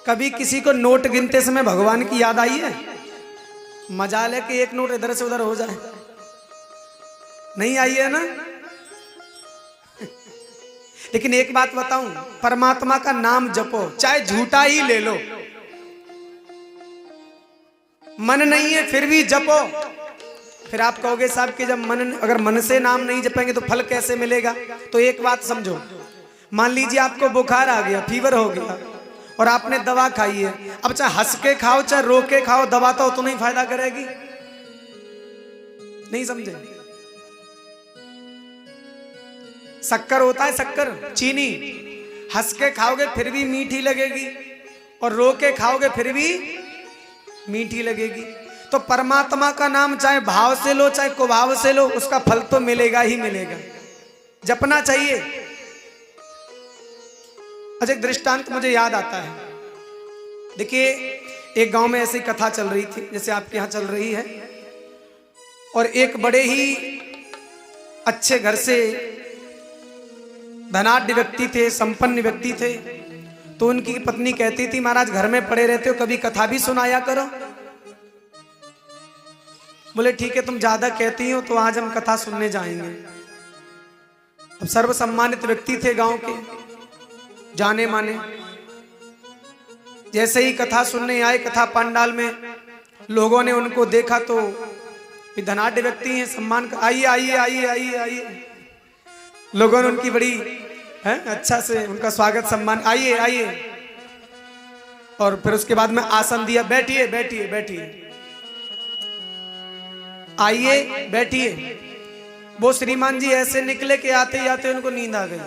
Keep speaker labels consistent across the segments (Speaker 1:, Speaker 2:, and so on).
Speaker 1: कभी किसी को नोट गिनते समय भगवान की याद आई है? मजाल है कि एक नोट इधर से उधर हो जाए, नहीं आई है ना। लेकिन एक बात बताऊं, परमात्मा का नाम जपो, चाहे झूठा ही ले लो, मन नहीं है फिर भी जपो। फिर आप कहोगे साहब कि जब अगर मन से नाम नहीं जपेंगे तो फल कैसे मिलेगा? तो एक बात समझो, मान लीजिए आपको बुखार आ गया, फीवर हो गया और आपने दवा खाई है। अब चाहे हंस के खाओ चाहे रो के खाओ, दवा तो उतना ही फायदा करेगी। नहीं समझे? शक्कर होता है, शक्कर चीनी, हंस के खाओगे फिर भी मीठी लगेगी और रो के खाओगे फिर भी मीठी लगेगी। तो परमात्मा का नाम चाहे भाव से लो चाहे कुभाव से लो, उसका फल तो मिलेगा ही मिलेगा, जपना चाहिए। अच्छा, एक दृष्टांत मुझे याद आता है। देखिए, एक गांव में ऐसी कथा चल रही थी जैसे आपके यहाँ चल रही है, और एक बड़े ही अच्छे घर से धनाढ्य व्यक्ति थे, संपन्न व्यक्ति थे। तो उनकी पत्नी कहती थी, महाराज घर में पड़े रहते हो, कभी कथा भी सुनाया करो। बोले ठीक है, तुम ज्यादा कहती हो तो आज हम कथा सुनने जाएंगे। अब सर्व सम्मानित व्यक्ति थे गांव के, जाने माने। जैसे ही कथा सुनने आए, कथा पंडाल में लोगों ने उनको देखा तो धनाढ्य व्यक्ति हैं, सम्मान का, आइए आइए आइए आइए आइए। लोगों ने उनकी बड़ी अच्छा से उनका स्वागत सम्मान, आइए आइए। और फिर उसके बाद में आसन दिया, बैठिए बैठिए बैठिए, आइए बैठिए। वो श्रीमान जी ऐसे निकले कि आते ही आते उनको नींद आ गई,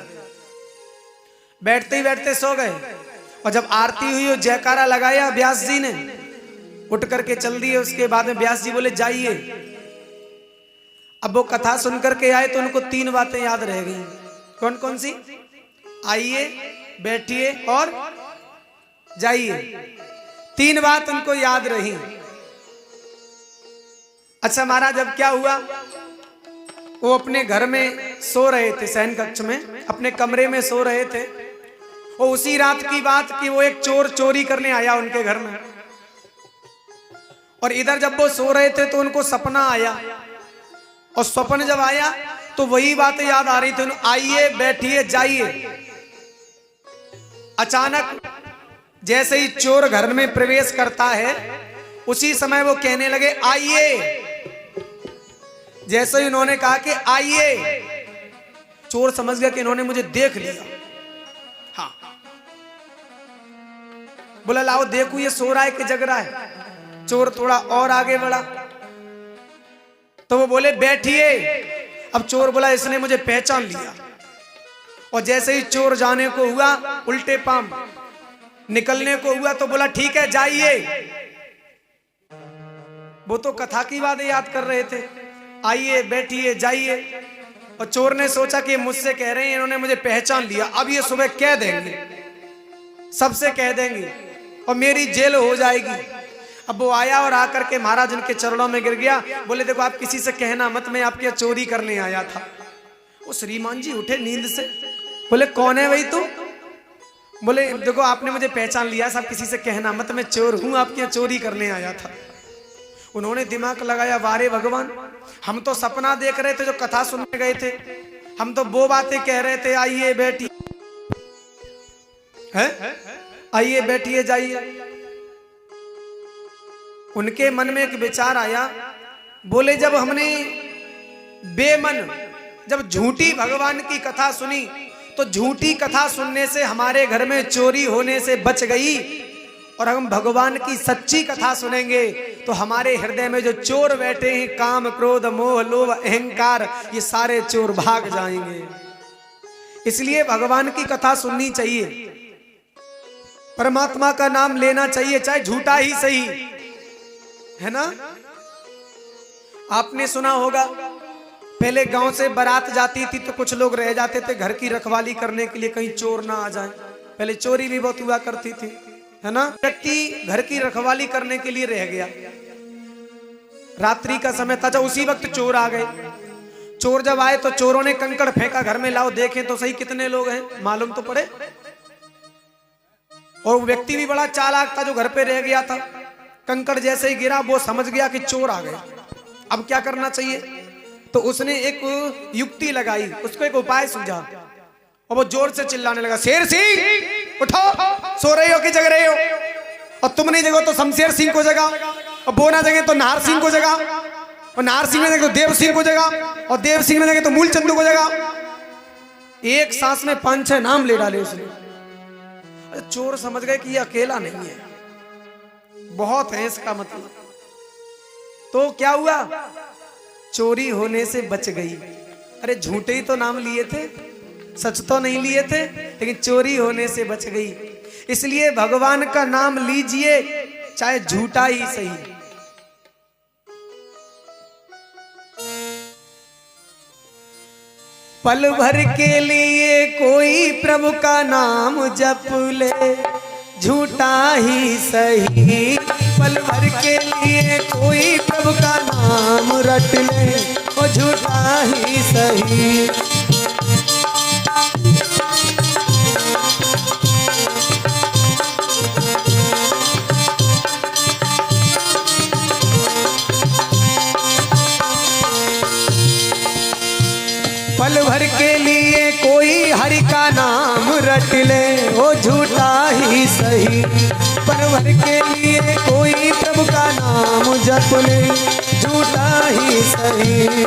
Speaker 1: बैठते ही बैठते सो गए। और जब आरती हुई और जयकारा लगाया व्यास जी ने, उठ करके चल दिए। उसके बाद में व्यास जी बोले जाइए। अब वो कथा सुन करके आए तो उनको 3 बातें याद रह गई। कौन कौन सी? आइए, बैठिए और जाइए। 3 बात उनको याद रही। अच्छा महाराज, अब क्या हुआ? वो अपने घर में सो रहे थे, शयन कक्ष में, अपने कमरे में सो रहे थे। वो उसी रात की बात कि वो एक चोर चोरी करने आया उनके घर में। और इधर जब वो सो रहे थे तो उनको सपना आया, और स्वप्न जब आया तो वही बातें याद आ रही थी। आइए, बैठिए, जाइए। अचानक जैसे ही चोर घर में प्रवेश करता है, उसी समय वो कहने लगे आइए। जैसे ही उन्होंने कहा कि आइए, चोर समझ गया कि इन्होंने मुझे देख लिया। हाँ, बोला लाओ देखो ये सो रहा है कि जग रहा है। चोर थोड़ा और आगे बढ़ा तो वो बोले बैठिए। अब चोर बोला इसने मुझे पहचान लिया। और जैसे ही चोर जाने को हुआ, उल्टे पांव निकलने को हुआ, तो बोला ठीक है जाइए। वो तो कथा की बातें याद कर रहे थे, आइए, बैठिए, जाइए। और चोर ने सोचा कि मुझसे कह रहे हैं, इन्होंने मुझे पहचान लिया, अब ये सुबह कह देंगे, सबसे कह देंगे और मेरी जेल हो जाएगी। अब वो आया और आकर के महाराज उनके चरणों में गिर गया। बोले देखो आप किसी से कहना मत, मैं आपके यहाँ चोरी करने आया था। वो श्रीमान जी उठे नींद से, बोले कौन है भाई तू? बोले देखो आपने मुझे पहचान लिया, सब किसी से कहना मत, मैं चोर हूं, आपके यहाँ चोरी करने आया था। उन्होंने दिमाग लगाया, वारे भगवान, हम तो सपना देख रहे थे जो कथा सुनने गए थे, हम तो वो बातें कह रहे थे आइए बैठिए, आइए बैठिए जाइए। उनके मन में एक विचार आया। बोले जब हमने बेमन, जब झूठी भगवान की कथा सुनी, तो झूठी कथा सुनने से हमारे घर में चोरी होने से बच गई, और हम भगवान की सच्ची कथा सुनेंगे तो हमारे हृदय में जो चोर बैठे हैं, काम क्रोध मोह लोभ अहंकार, ये सारे चोर भाग जाएंगे। इसलिए भगवान की कथा सुननी चाहिए, परमात्मा का नाम लेना चाहिए, चाहे झूठा ही सही, है ना। आपने सुना होगा पहले गांव से बारात जाती थी तो कुछ लोग रह जाते थे घर की रखवाली करने के लिए, कहीं चोर ना आ जाए। पहले चोरी भी बहुत हुआ करती थी, है ना। व्यक्ति घर की रखवाली करने के लिए रह गया, रात्रि का समय था, जब उसी वक्त चोर आ गए। चोर जब आए तो चोरों ने कंकड़ फेंका घर में, लाओ देखें तो सही कितने लोग हैं, मालूम तो पड़े। और वो व्यक्ति भी बड़ा चालाक था जो घर पे रह गया था। कंकड़ जैसे ही गिरा वो समझ गया कि चोर आ गए, अब क्या करना चाहिए। तो उसने एक युक्ति लगाई, उसको एक उपाय सूझा और वो जोर से चिल्लाने लगा, शेर सिंह उठो, सो रहे हो कि जग रहे हो, और तुम नहीं जगो तो शमशेर सिंह को जगा, और वो ना जगे तो नाहर सिंह को जगा, और नाहर सिंह ने जगे तो देव सिंह को जगा, और देव सिंह ने जगे तो मूल चंदू को जगा। एक सांस में 5-6 नाम ले डाले उसने। चोर समझ गए कि ये अकेला नहीं है, बहुत है इसका मतलब। तो क्या हुआ, चोरी होने से बच गई। अरे झूठे ही तो नाम लिए थे, सच तो नहीं लिए थे, लेकिन चोरी होने से बच गई। इसलिए भगवान का नाम लीजिए, चाहे झूठा ही सही। पल भर के लिए कोई प्रभु का नाम जप ले, झूठा ही सही। पल भर के लिए कोई प्रभु का नाम रट ले, और झूठा ही सही। पल भर के लिए कोई हरि का नाम रट ले, वो झूठा ही सही। पल भर के लिए कोई प्रभु का नाम जप ले, झूठा ही सही।